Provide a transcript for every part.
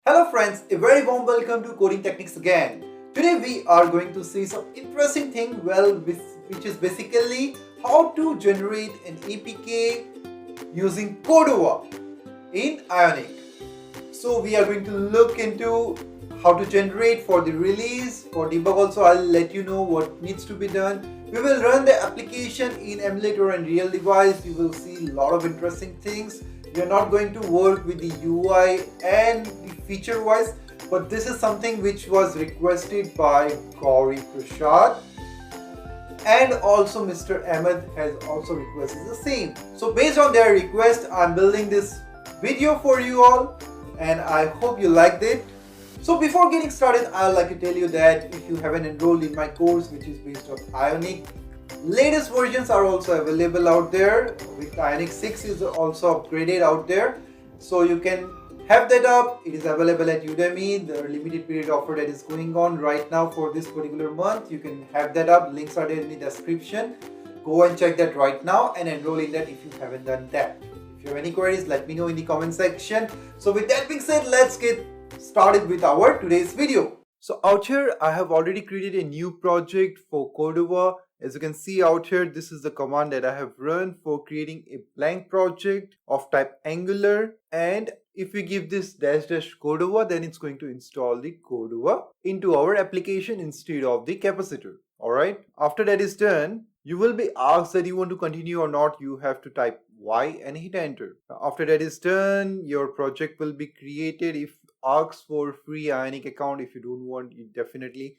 Hello friends, a very warm welcome to Coding Techniques again. Today we are going to see some interesting thing which is basically how to generate an APK using Cordova in Ionic. So we are going to look into how to generate for the release, for debug also I'll let you know what needs to be done. We will run the application in Emulator and Real device. You will see a lot of interesting things. We are not going to work with the UI and the feature wise, but this is something which was requested by Gauri Prasad, and also Mr. Ahmed has also requested the same. So based on their request, I'm building this video for you all and I hope you liked it. So before getting started, I'd like to tell you that if you haven't enrolled in my course which is based on Ionic, latest versions are also available out there. With Ionic 6 is also upgraded out there, so you can have that up. It is available at Udemy. The limited period offer that is going on right now for this particular month, you can have that up. Links are there in the description. Go and check that right now and enroll in that if you haven't done that. If you have any queries, let me know in the comment section. So with that being said, let's get started with our today's video. So out here I have already created a new project for Cordova. As you can see out here, this is the command that I have run for creating a blank project of type Angular, and if we give this -- Cordova, then it's going to install the Cordova into our application instead of the capacitor. Alright, after that is done, you will be asked that you want to continue or not. You have to type Y and hit enter. After that is done, your project will be created. If asks for free Ionic account, if you don't want, you definitely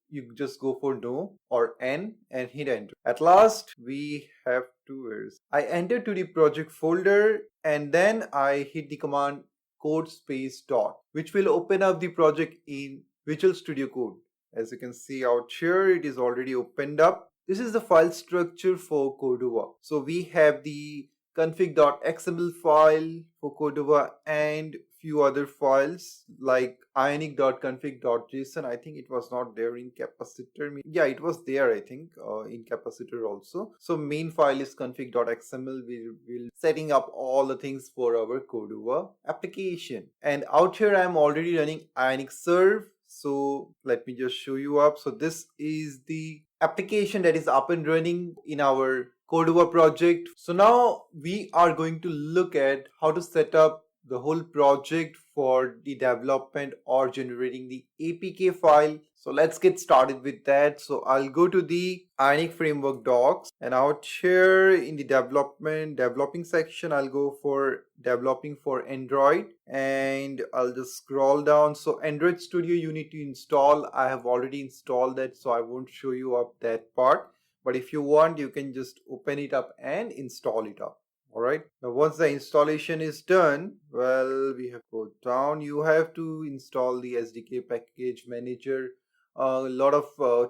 you just go for no or N and hit enter. At last we have two errors. I enter to the project folder and then I hit the command code space dot, which will open up the project in Visual Studio Code. As you can see out here, it is already opened up. This is the file structure for Cordova. So we have the config.xml file for Cordova and few other files like ionic.config.json. I think it was not there in capacitor. Yeah, it was there, I think, in capacitor also. So main file is config.xml. We will setting up all the things for our Cordova application. And out here I'm already running Ionic serve. So let me just show you up. So this is the application that is up and running in our Cordova project. So now we are going to look at how to set up the whole project for the development or generating the APK file. So let's get started with that. So I'll go to the Ionic framework docs, and out here in the developing section, I'll go for developing for Android, and I'll just scroll down. So Android Studio you need to install. I have already installed that, so I won't show you up that part. But if you want, you can just open it up and install it up. Alright, now once the installation is done, well, we have to go down. You have to install the SDK package manager. A lot of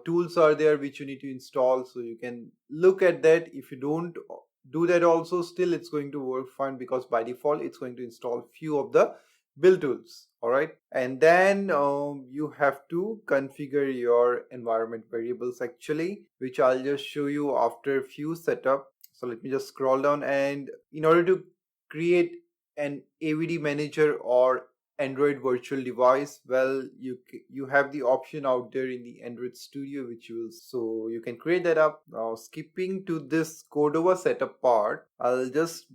tools are there which you need to install, so you can look at that. If you don't do that also, still it's going to work fine, because by default it's going to install few of the build tools. Alright, and then you have to configure your environment variables actually, which I'll just show you after a few setup. So let me just scroll down, and in order to create an Evd Manager or Android virtual device, well, you have the option out there in the Android Studio, which you will, so you can create that up. Now skipping to this Cordova setup part,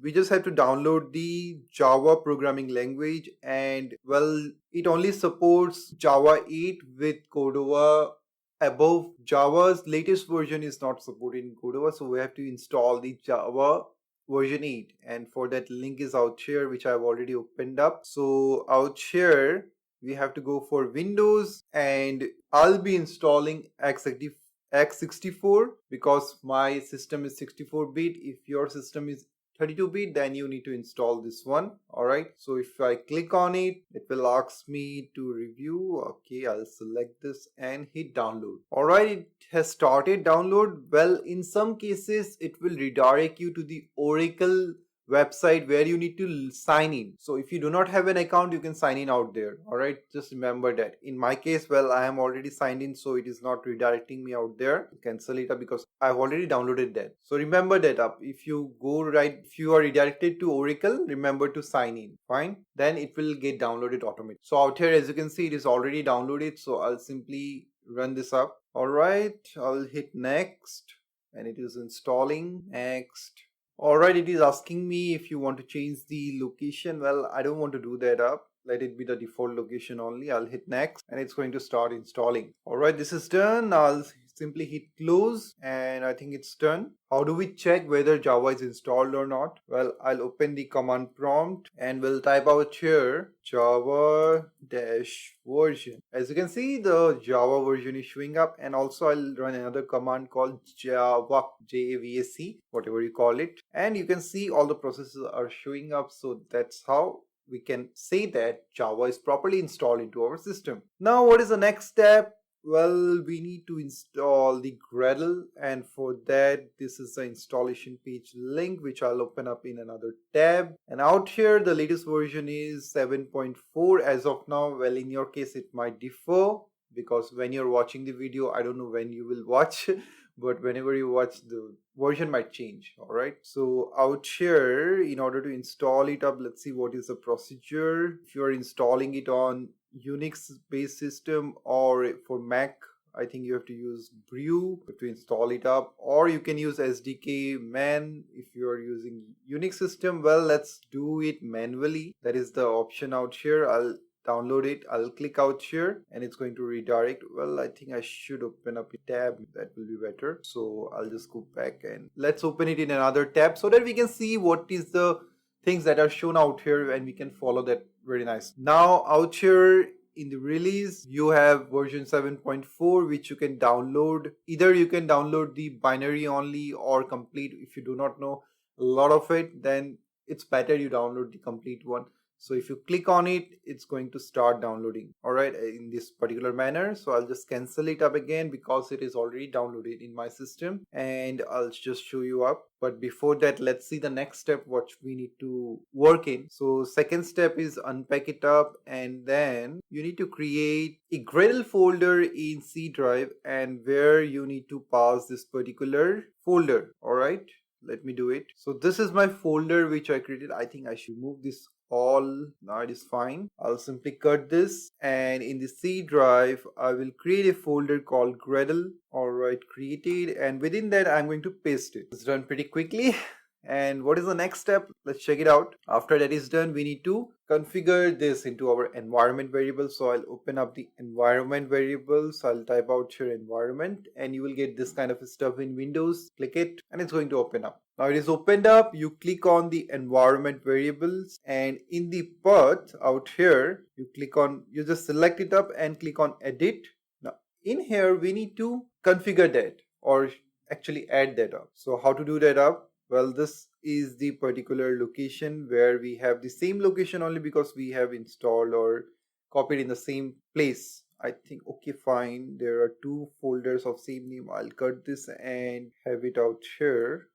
we just have to download the Java programming language, and well, it only supports Java 8 with Cordova. Above, Java's latest version is not supported in Cordova, so we have to install the Java version 8, and for that link is out here, which I've already opened up. So out here we have to go for Windows, and I'll be installing x64 because my system is 64-bit. If your system is 32-bit, then you need to install this one. Alright, so if I click on it, it will ask me to review. Okay, I'll select this and hit download. Alright, it has started download. Well, in some cases it will redirect you to the Oracle website where you need to sign in. So if you do not have an account, you can sign in out there. Alright, just remember that. In my case, well, I am already signed in, so it is not redirecting me out there. Cancel it up because I've already downloaded that. So remember that up. If you are redirected to Oracle, remember to sign in. Fine, then it will get downloaded automatically. So out here, as you can see, it is already downloaded. So I'll simply run this up. Alright, I'll hit next and it is installing. Next. Alright, it is asking me if you want to change the location. Well, I don't want to do that up. Let it be the default location only. I'll hit next and it's going to start installing. Alright, this is done. I'll simply hit close and I think it's done. How do we check whether Java is installed or not? Well, I'll open the command prompt and we'll type out here Java -version. As you can see, the Java version is showing up, and also I'll run another command called Java, JAVAC, whatever you call it, and you can see all the processes are showing up. So that's how we can say that Java is properly installed into our system. Now, what is the next step? Well, we need to install the Gradle, and for that, this is the installation page link, which I'll open up in another tab. And out here, the latest version is 7.4 as of now. Well, in your case, it might differ because when you're watching the video, I don't know when you will watch, but whenever you watch, the version might change. All right, so out here, in order to install it up, let's see what is the procedure. If you're installing it on Unix based system or for Mac, I think you have to use Brew to install it up, or you can use SDK man if you are using Unix system. Well, let's do it manually. That is the option out here. I'll download it. I'll click out here and it's going to redirect. Well, I think I should open up a tab. That will be better. So I'll just go back and let's open it in another tab so that we can see what is the things that are shown out here and we can follow that very nice. Now out here in the release, you have version 7.4, which you can download. Either you can download the binary only or complete. If you do not know a lot of it, then it's better you download the complete one. So if you click on it, it's going to start downloading. All right, in this particular manner. So I'll just cancel it up again because it is already downloaded in my system, and I'll just show you up. But before that, let's see the next step what we need to work in. So second step is unpack it up, and then you need to create a Gradle folder in C drive, and where you need to pass this particular folder. All right, let me do it. So this is my folder which I created. I think I should move this all. Now it is fine. I'll simply cut this, and in the C drive I will create a folder called Gradle. Alright, created, and within that I'm going to paste it. It's done pretty quickly. And what is the next step? Let's check it out. After that is done, we need to configure this into our environment variable. So I'll open up the environment variables. I'll type out your environment and you will get this kind of stuff in Windows. Click it and it's going to open up. Now it is opened up. You click on the environment variables, and in the path out here, you just select it up and click on edit. Now in here, we need to configure that or actually add that up. So how to do that up? Well, this is the particular location where we have the same location only because we have installed or copied in the same place. I think, okay, fine. There are two folders of same name. I'll cut this and have it out here.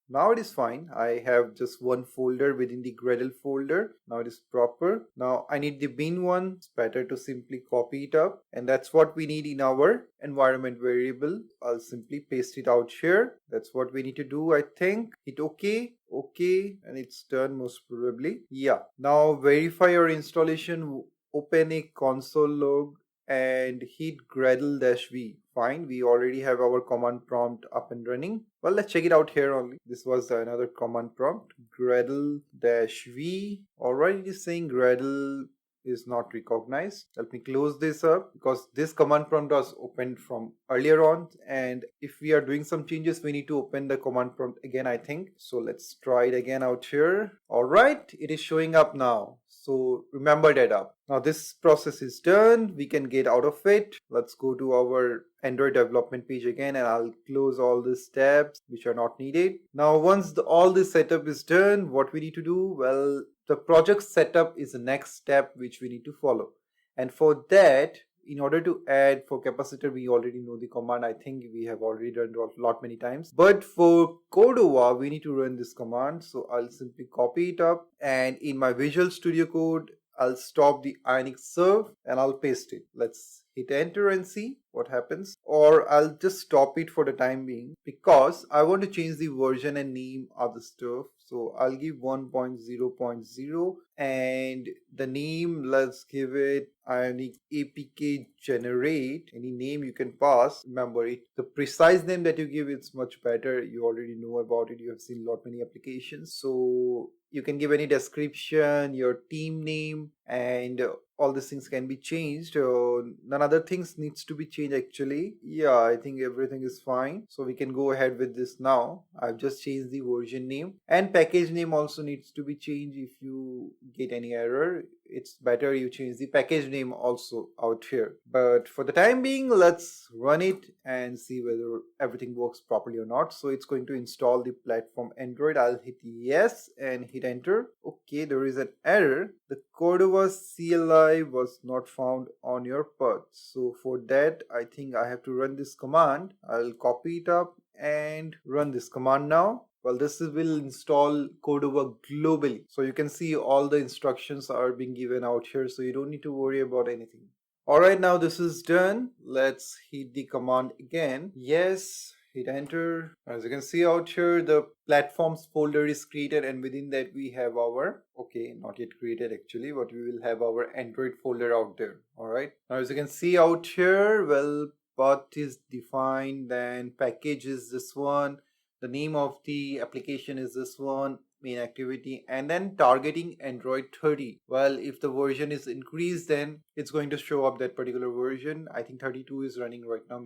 Now it is fine. I have just one folder within the Gradle folder. Now it is proper. Now I need the bin one. It's better to simply copy it up. And that's what we need in our environment variable. I'll simply paste it out here. That's what we need to do, I think. Hit OK. OK. And it's done most probably. Yeah. Now verify your installation. Open a console log and hit Gradle-V. Fine, we already have our command prompt up and running. Well, let's check it out here only. This was another command prompt, Gradle-V. Alright, it is saying Gradle is not recognized. Let me close this up because this command prompt was opened from earlier on, and if we are doing some changes, we need to open the command prompt again, I think. So let's try it again out here. Alright, it is showing up now. So remember that up. Now this process is done. We can get out of it. Let's go to our Android development page again, and I'll close all these tabs which are not needed. Now once all this setup is done, what we need to do? Well, the project setup is the next step which we need to follow. And for that, in order to add for capacitor, we already know the command. I think we have already done a lot many times. But for Cordova, we need to run this command. So I'll simply copy it up, and in my Visual Studio Code, I'll stop the Ionic serve and I'll paste it. Let's hit enter and see what happens. Or I'll just stop it for the time being because I want to change the version and name of the stuff. So I'll give 1.0.0 and the name, let's give it Ionic APK generate. Any name you can pass. Remember it, the precise name that you give, it's much better. You already know about it. You have seen a lot many applications. So you can give any description, your team name, and all these things can be changed. None other things needs to be changed actually. Yeah, I think everything is fine. So we can go ahead with this now. I've just changed the version name, and package name also needs to be changed. If you get any error, it's better you change the package name also out here. But for the time being, let's run it and see whether everything works properly or not. So it's going to install the platform Android. I'll hit yes and hit enter. Okay, there is an error. The Cordova CLI was not found on your path. So for that, I think I have to run this command. I'll copy it up and run this command now. Well, this will install Cordova globally. So you can see all the instructions are being given out here. So you don't need to worry about anything. Alright, now this is done. Let's hit the command again. Yes, hit enter. As you can see out here, the platforms folder is created, and within that we have our, okay, not yet created actually, but we will have our Android folder out there. Alright, now as you can see out here, well, path is defined, then package is this one. The name of the application is this one, main activity, and then targeting Android 30. Well, if the version is increased, then it's going to show up that particular version. I think 32 is running right now,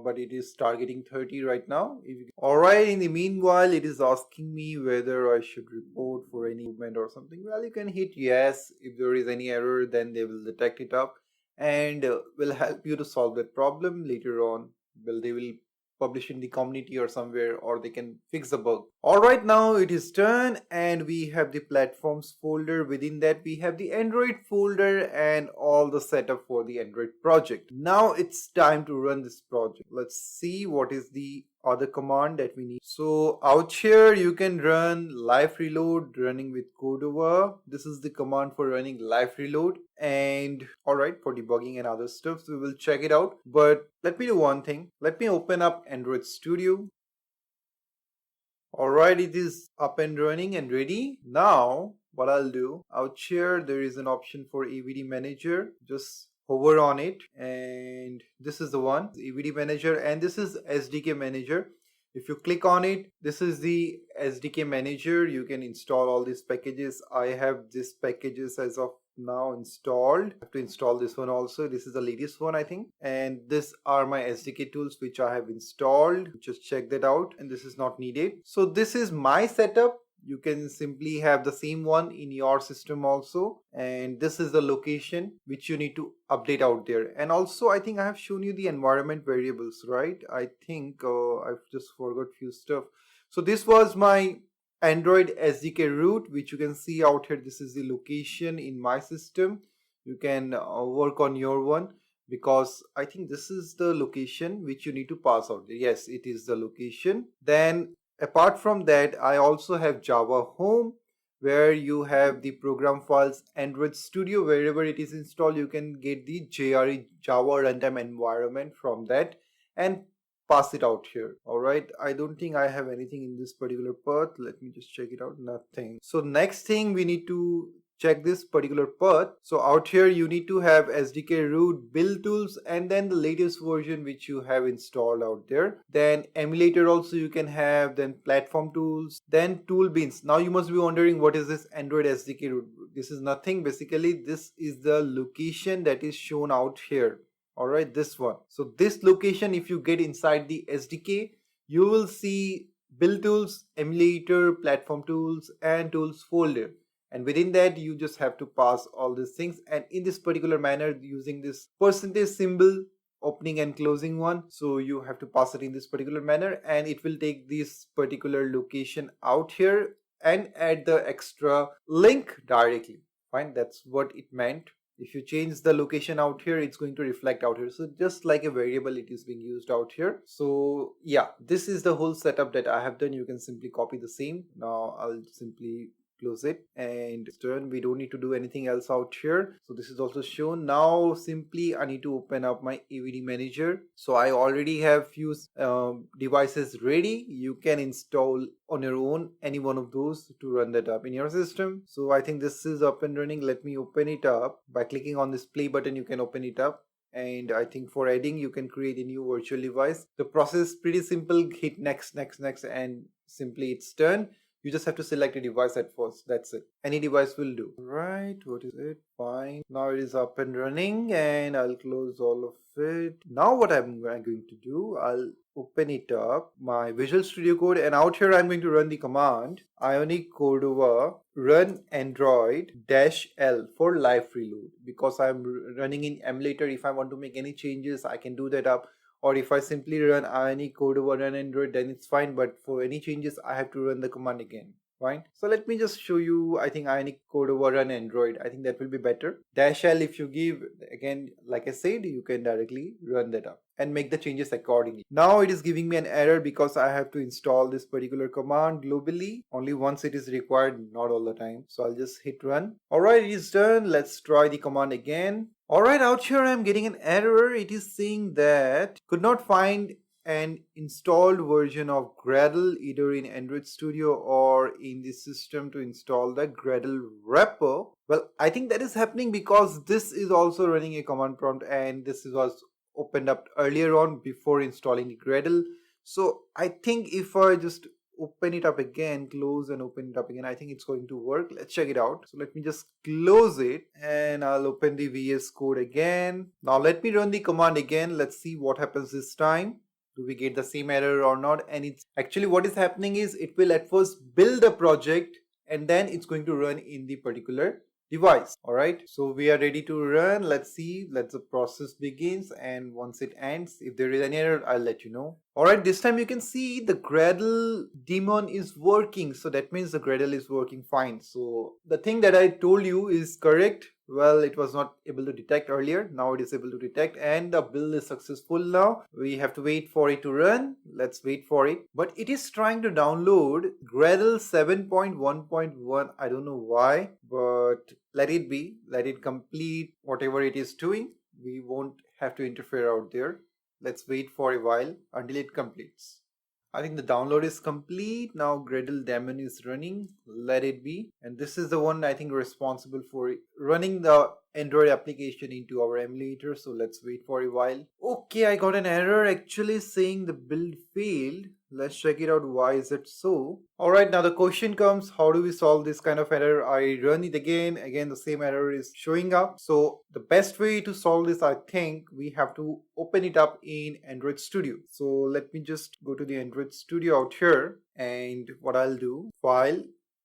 but it is targeting 30 right now. Alright, in the meanwhile, it is asking me whether I should report for any movement or something. Well, you can hit yes. If there is any error, then they will detect it up and will help you to solve that problem later on. Well, they will publish in the community or somewhere, or they can fix the bug. Alright, now it is done and we have the platforms folder. Within that we have the Android folder and all the setup for the Android project. Now it's time to run this project. Let's see what is the other command that we need. So out here you can run live reload running with Cordova. This is the command for running live reload, and alright, for debugging and other stuff, so we will check it out. But let me do one thing. Let me open up Android Studio. Alright, it is up and running and ready. Now what I'll do, out here there is an option for Evd Manager. Just hover on it, and this is the one, Evd Manager, and this is SDK Manager. If you click on it, this is the SDK Manager. You can install all these packages. I have these packages as of now installed. I have to install this one also. This is the latest one, I think, and these are my SDK tools which I have installed. Just check that out, and this is not needed. So this is my setup. You can simply have the same one in your system also, and this is the location which you need to update out there. And also I think I have shown you the environment variables, right? I think I've just forgot few stuff. So this was my Android SDK root, which you can see out here. This is the location in my system. You can work on your one, because I think this is the location which you need to pass out there. Yes, it is the location. Then apart from that, I also have Java Home, where you have the program files. Android Studio, wherever it is installed, you can get the JRE, Java Runtime Environment, from that and pass it out here. Alright, I don't think I have anything in this particular path. Let me just check it out. Nothing. So next thing, we need to check this particular path. So out here you need to have SDK root, build tools, and then the latest version which you have installed out there. Then emulator also you can have, then platform tools, then tool bins. Now you must be wondering, what is this Android SDK root? This is nothing. Basically this is the location that is shown out here. Alright, this one. So this location, if you get inside the SDK, you will see build tools, emulator, platform tools, and tools folder. And within that, you just have to pass all these things, and in this particular manner, using this percentage symbol, opening and closing one. So you have to pass it in this particular manner, and it will take this particular location out here and add the extra link directly. Fine, that's what it meant. If you change the location out here, it's going to reflect out here. So just like a variable, it is being used out here. So yeah, this is the whole setup that I have done. You can simply copy the same. Now I'll simply close it and it's done. We don't need to do anything else out here. So this is also shown. Now simply I need to open up my Evd Manager. So I already have few devices ready. You can install on your own any one of those to run that up in your system. So I think this is up and running. Let me open it up. By clicking on this play button, you can open it up. And I think for adding, you can create a new virtual device. The process is pretty simple. Hit next, and simply it's done. You just have to select a device at first. That's it. Any device will do. Right, what is it? Fine. Now it is up and running and I'll close all of it. Now what I'm going to do, I'll open it up, my Visual Studio Code, and out here I'm going to run the command Ionic Cordova run Android -L for live reload. Because I'm running in emulator, if I want to make any changes, I can do that up. Or if I simply run Ionic Cordova run Android, then it's fine. But for any changes, I have to run the command again. Fine. So let me just show you, I think Ionic Cordova run Android. I think that will be better. -L, if you give, again, like I said, you can directly run that up and make the changes accordingly. Now it is giving me an error because I have to install this particular command globally. Only once it is required, not all the time. So I'll just hit run. Alright, it is done. Let's try the command again. Alright, out here I'm getting an error. It is saying that could not find an installed version of Gradle either in Android Studio or in the system to install the Gradle wrapper. Well, I think that is happening because this is also running a command prompt and this was opened up earlier on before installing the Gradle. So I think if I just open it up again, close and open it up again, I think it's going to work. Let's check it out. So let me just close it and I'll open the VS Code again. Now let me run the command again. Let's see what happens this time. Do we get the same error or not? And it's actually what is happening is it will at first build a project and then it's going to run in the particular device. Alright, so we are ready to run. Let's see, let the process begins, and once it ends, if there is any error, I'll let you know. Alright, this time you can see the Gradle daemon is working, so that means the Gradle is working fine. So the thing that I told you is correct. Well, it was not able to detect earlier. Now it is able to detect and the build is successful now. We have to wait for it to run. Let's wait for it. But it is trying to download Gradle 7.1.1. I don't know why, but let it be. Let it complete whatever it is doing. We won't have to interfere out there. Let's wait for a while until it completes. I think the download is complete. Now Gradle daemon is running. Let it be. And this is the one I think responsible for running the Android application into our emulator. So let's wait for a while. Okay, I got an error actually saying the build failed. Let's check it out. Why is it so? Alright, now the question comes, how do we solve this kind of error? I run it again. Again, the same error is showing up. So the best way to solve this, I think we have to open it up in Android Studio. So let me just go to the Android Studio out here. And what I'll do, file,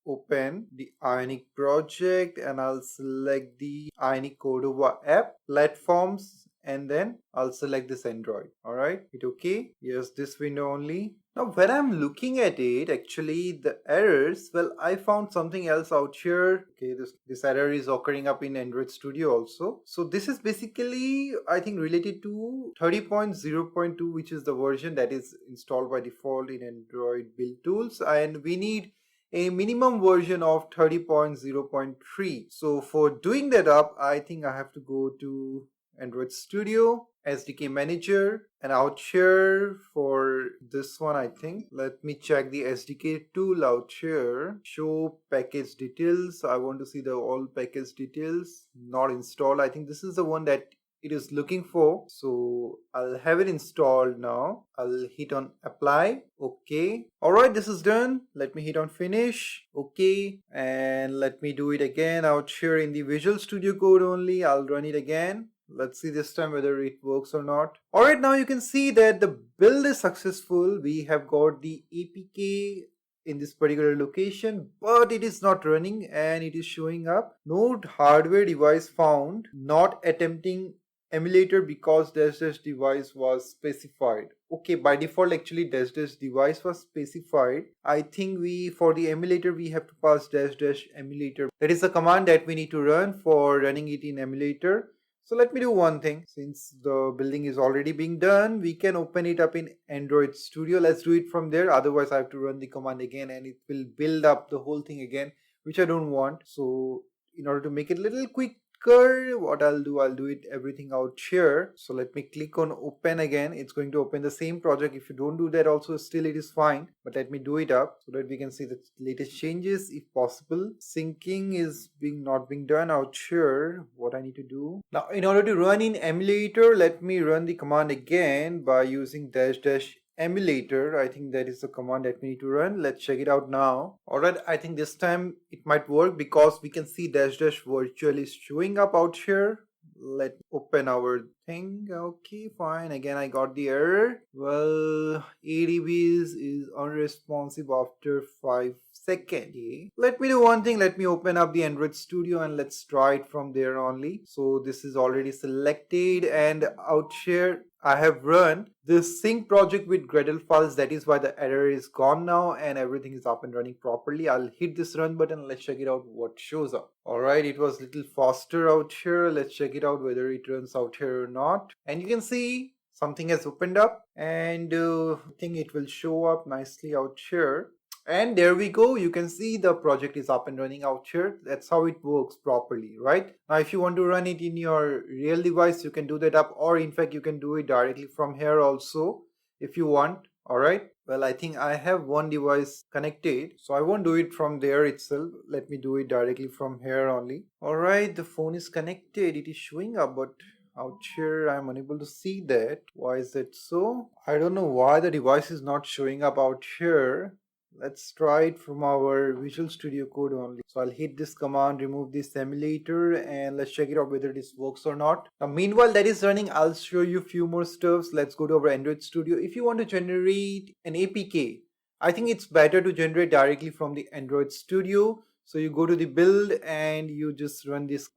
open the Ionic project, and I'll select the Ionic Cordova app, platforms, and then I'll select this Android. Alright, hit OK. Yes, this window only. Now when I'm looking at it, actually the errors, well, I found something else out here. Okay, this error is occurring up in Android Studio also. So this is basically, I think, related to 30.0.2, which is the version that is installed by default in Android build tools, and we need a minimum version of 30.0.3. So for doing that up, I think I have to go to Android Studio, SDK Manager, and out here for this one, I think, let me check the SDK tool out here. Show package details. I want to see the all package details, not installed. I think this is the one that it is looking for. So I'll have it installed now. I'll hit on apply. Okay. Alright, this is done. Let me hit on finish. Okay. And let me do it again out here in the Visual Studio Code only. I'll run it again. Let's see this time whether it works or not. Alright, now you can see that the build is successful. We have got the APK in this particular location, but it is not running and it is showing up no hardware device found, not attempting emulator because dash device was specified. okay, by default actually dash dash device was specified. I think for the emulator we have to pass dash dash emulator. That is the command that we need to run for running it in emulator. So let me do one thing. Since the building is already being done, we can open it up in Android Studio. Let's do it from there. Otherwise I have to run the command again and it will build up the whole thing again, which I don't want. So in order to make it a little quicker, what I'll do it everything out here. So let me click on open again. It's going to open the same project. If you don't do that also, still it is fine, but let me do it up so that we can see the latest changes if possible. Syncing is not being done out here. What I need to do now, in order to run in emulator, let me run the command again by using dash dash emulator. I think that is the command that we need to run. Let's check it out now. Alright, I think this time it might work because we can see dash dash virtual is showing up out here. Let's open our thing. Okay, fine. Again, I got the error. Well, ADBs is unresponsive after 5 seconds. Okay. Let me do one thing. Let me open up the Android Studio and let's try it from there only. So this is already selected and out here I have run this sync project with Gradle files. That is why the error is gone now and everything is up and running properly. I'll hit this run button. Let's check it out what shows up. Alright, it was a little faster out here. Let's check it out whether it runs out here or not. And you can see something has opened up and I think it will show up nicely out here. And there we go. You can see the project is up and running out here. That's how it works properly, right? Now, if you want to run it in your real device, you can do that up, or in fact, you can do it directly from here also if you want. All right. Well, I think I have one device connected, so I won't do it from there itself. Let me do it directly from here only. All right. The phone is connected. It is showing up, but out here I'm unable to see that. Why is that so? I don't know why the device is not showing up out here. Let's try it from our Visual Studio Code only. So I'll hit this command, remove this emulator, and let's check it out whether this works or not. Now, meanwhile that is running, I'll show you a few more stuffs. Let's go to our Android Studio. If you want to generate an APK, I think it's better to generate directly from the Android Studio. So you go to the build and you just run this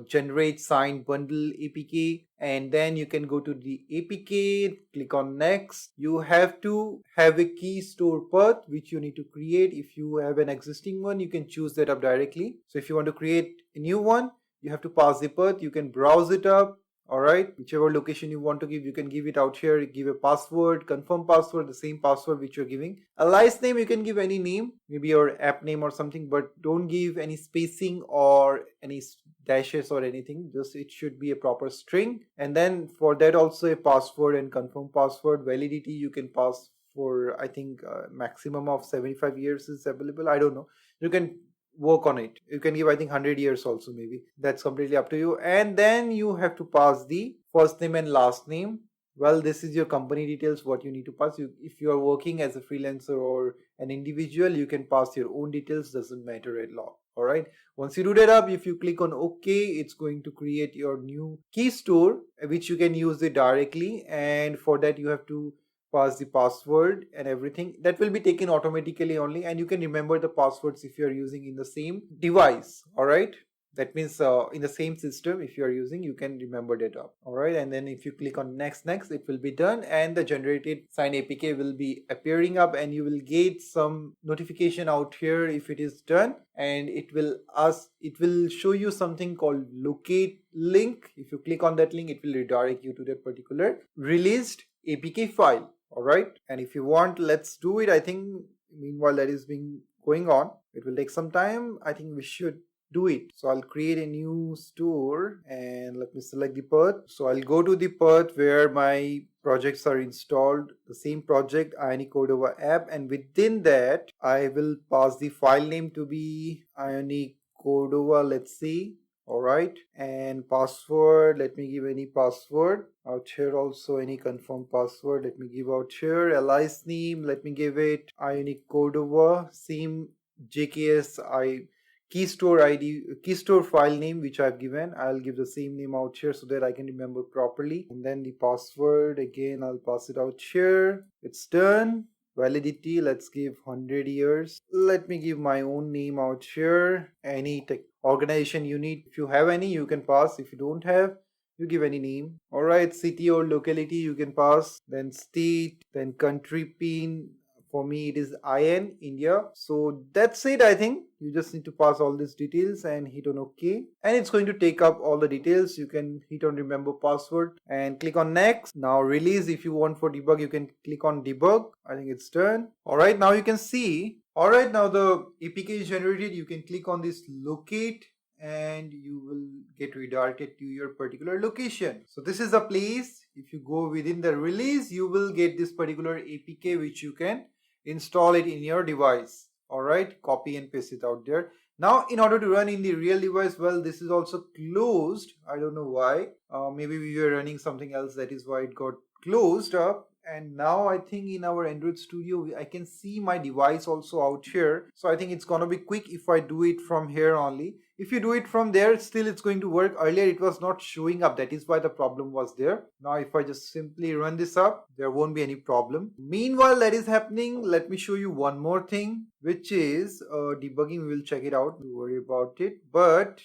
generate sign bundle APK, and then you can go to the APK, click on next. You have to have a key store path which you need to create. If you have an existing one, you can choose that up directly. So if you want to create a new one, you have to pass the path. You can browse it up. Alright, whichever location you want to give, you can give it out here. Give a password, confirm password, the same password which you're giving. A license name, you can give any name, maybe your app name or something, but don't give any spacing or any dashes or anything. Just it should be a proper string. And then for that also a password and confirm password. Validity you can pass for, I think maximum of 75 years is available. I don't know. You can work on it. You can give, I think, 100 years also, maybe. That's completely up to you. And then you have to pass the first name and last name. Well, this is your company details, what you need to pass. If you are working as a freelancer or an individual, you can pass your own details. Doesn't matter at all. Alright. Once you do that up, if you click on OK, it's going to create your new key store, which you can use it directly. And for that, you have to pass the password and everything. That will be taken automatically only, and you can remember the passwords if you are using in the same device. All right, that means in the same system if you are using, you can remember that up. All right, and then if you click on next, it will be done and the generated sign APK will be appearing up, and you will get some notification out here if it is done, and it will show you something called locate link. If you click on that link, it will redirect you to that particular released APK file. All right, and if you want, let's do it. I think meanwhile that is going on, it will take some time. I think we should do it. So I'll create a new store and let me select the path. So I'll go to the path where my projects are installed, the same project, Ionic Cordova app, and within that I will pass the file name to be Ionic Cordova. Let's see. All right, and password, let me give any password out here. Also any confirm password, let me give out here. Alias name, let me give it Ionic Cordova. Same JKS key store ID, key store file name which I've given, I'll give the same name out here so that I can remember properly. And then the password, again I'll pass it out here. It's done. Validity, let's give 100 years. Let me give my own name out here. Any organization you need, if you have any, you can pass. If you don't have, You give any name. Alright, city or locality you can pass. Then state, then country pin. For me it is IN, India. So that's it, I think. You just need to pass all these details and hit on OK. And it's going to take up all the details. You can hit on remember password and click on next. Now release. If you want for debug, you can click on debug. I think it's done. Alright, now you can see. Alright, now the APK is generated. You can click on this locate and you will get redirected to your particular location. So this is the place. If you go within the release, you will get this particular APK which you can install it in your device. Alright, copy and paste it out there. Now in order to run in the real device, well, this is also closed. I don't know why. Maybe we were running something else, that is why it got closed up. And now I think in our Android Studio I can see my device also out here. So I think it's gonna be quick if I do it from here only. If you do it from there, still it's going to work. Earlier it was not showing up, that is why the problem was there. Now if I just simply run this up, there won't be any problem. Meanwhile that is happening, let me show you one more thing, which is debugging. We will check it out, don't worry about it. But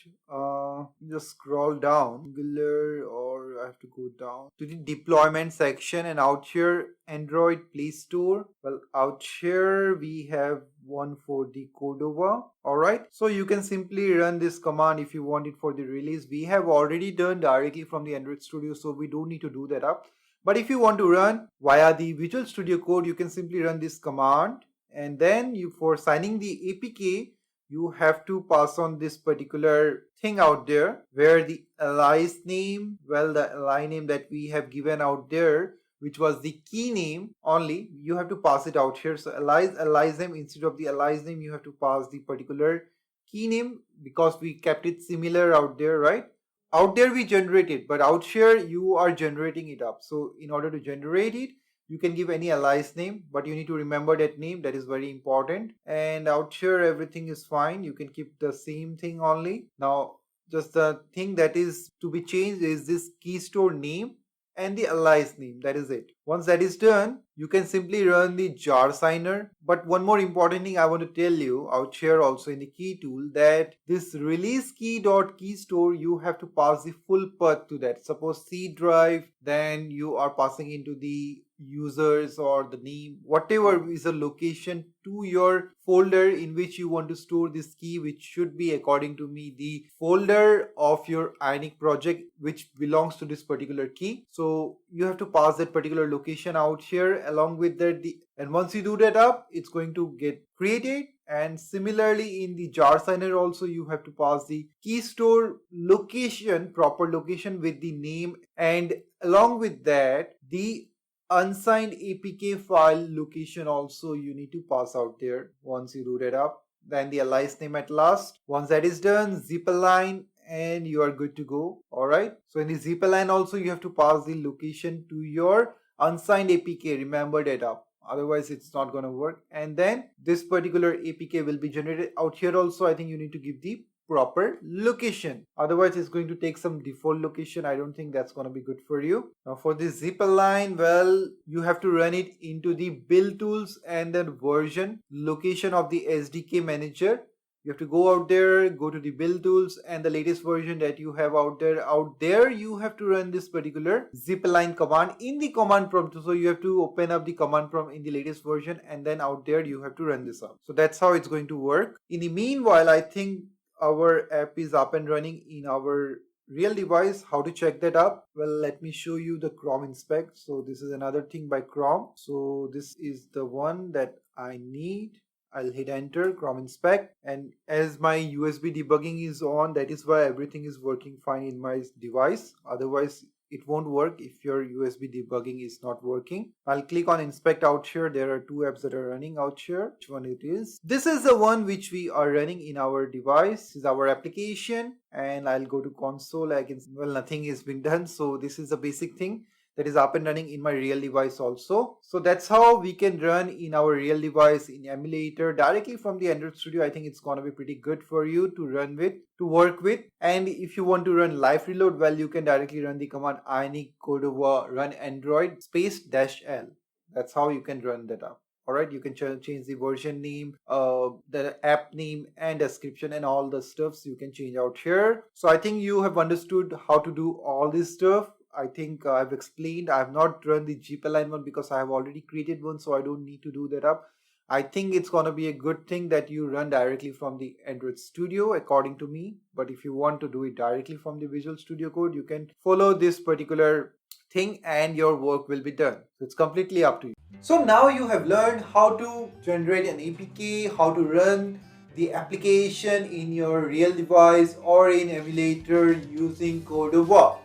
just scroll down, Angular, or I have to go down to the deployment section, and out here Android Play Store. Well, out here we have one for the Cordova. Alright, so you can simply run this command if you want it for the release. We have already done directly from the Android Studio, so we don't need to do that up. But if you want to run via the Visual Studio Code, you can simply run this command, and then for signing the APK, you have to pass on this particular thing out there where the alias name, well, the alias name that we have given out there, which was the key name only, you have to pass it out here. So alias name, instead of the alias name, you have to pass the particular key name, because we kept it similar out there, right? Out there we generate it, but out here you are generating it up. So in order to generate it, you can give any alias name, but you need to remember that name. That is very important. And out here everything is fine. You can keep the same thing only. Now just the thing that is to be changed is this key store name and the alias name. That is it. Once that is done, you can simply run the jar signer. But one more important thing I want to tell you out here also in the key tool, that this release key.keystore, you have to pass the full path to that. Suppose C drive, then you are passing into the users or the name, whatever is the location to your folder in which you want to store this key, which should be, according to me, the folder of your Ionic project which belongs to this particular key. So you have to pass that particular location out here along with that. And once you do that up, it's going to get created. And similarly in the jar signer also, you have to pass the key store location, proper location with the name, and along with that the unsigned APK file location also you need to pass out there. Once you do that up, then the alias name at last. Once that is done, zip a line and you are good to go. Alright, so in the zip a line also you have to pass the location to your unsigned APK. Remember that up, otherwise it's not gonna work. And then this particular APK will be generated. Out here also I think you need to give the proper location, otherwise it's going to take some default location. I don't think that's going to be good for you. Now for this zip line, well, you have to run it into the build tools and then version location of the SDK manager. You have to go out there, go to the build tools and the latest version that you have out there you have to run this particular zip line command in the command prompt. So you have to open up the command prompt in the latest version, and then out there you have to run this up. So that's how it's going to work. In the meanwhile, I think our app is up and running in our real device. How to check that up? Well, let me show you the Chrome inspect. So this is another thing by Chrome. So this is the one that I need. I'll hit enter, Chrome inspect, and as my USB debugging is on, that is why everything is working fine in my device. Otherwise it won't work if your USB debugging is not working. I'll click on inspect out here. There are two apps that are running out here. Which one it is? This is the one which we are running in our device. This is our application, and I'll go to console. I can, well, nothing is being done. So this is the basic thing that is up and running in my real device also. So that's how we can run in our real device in emulator directly from the Android Studio. I think it's gonna be pretty good for you to run with, to work with. And if you want to run live reload, well, you can directly run the command Ionic Cordova run Android space -L. That's how you can run that up. Alright, you can change the version name, the app name and description, and all the stuffs you can change out here. So I think you have understood how to do all this stuff. I think I've explained. I have not run the GPLine one because I have already created one, so I don't need to do that up. I think it's gonna be a good thing that you run directly from the Android Studio according to me. But if you want to do it directly from the Visual Studio Code, you can follow this particular thing and your work will be done. So it's completely up to you. So now you have learned how to generate an APK, how to run the application in your real device or in emulator using Cordova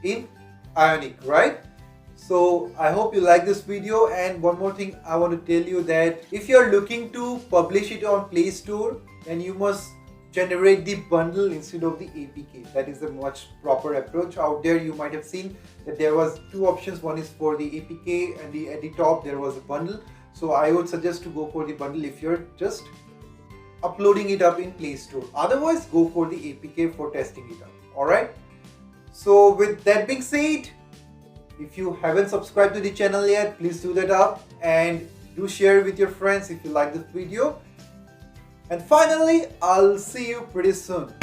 in Ionic, right? So I hope you like this video, and one more thing I want to tell you that if you're looking to publish it on Play Store, then you must generate the bundle instead of the APK. That is a much proper approach. Out there you might have seen that there was two options. One is for the APK and at the top there was a bundle. So I would suggest to go for the bundle if you're just uploading it up in Play Store. Otherwise go for the APK for testing it out. Alright. So with that being said, if you haven't subscribed to the channel yet, please do that up and do share with your friends if you like this video. And finally, I'll see you pretty soon.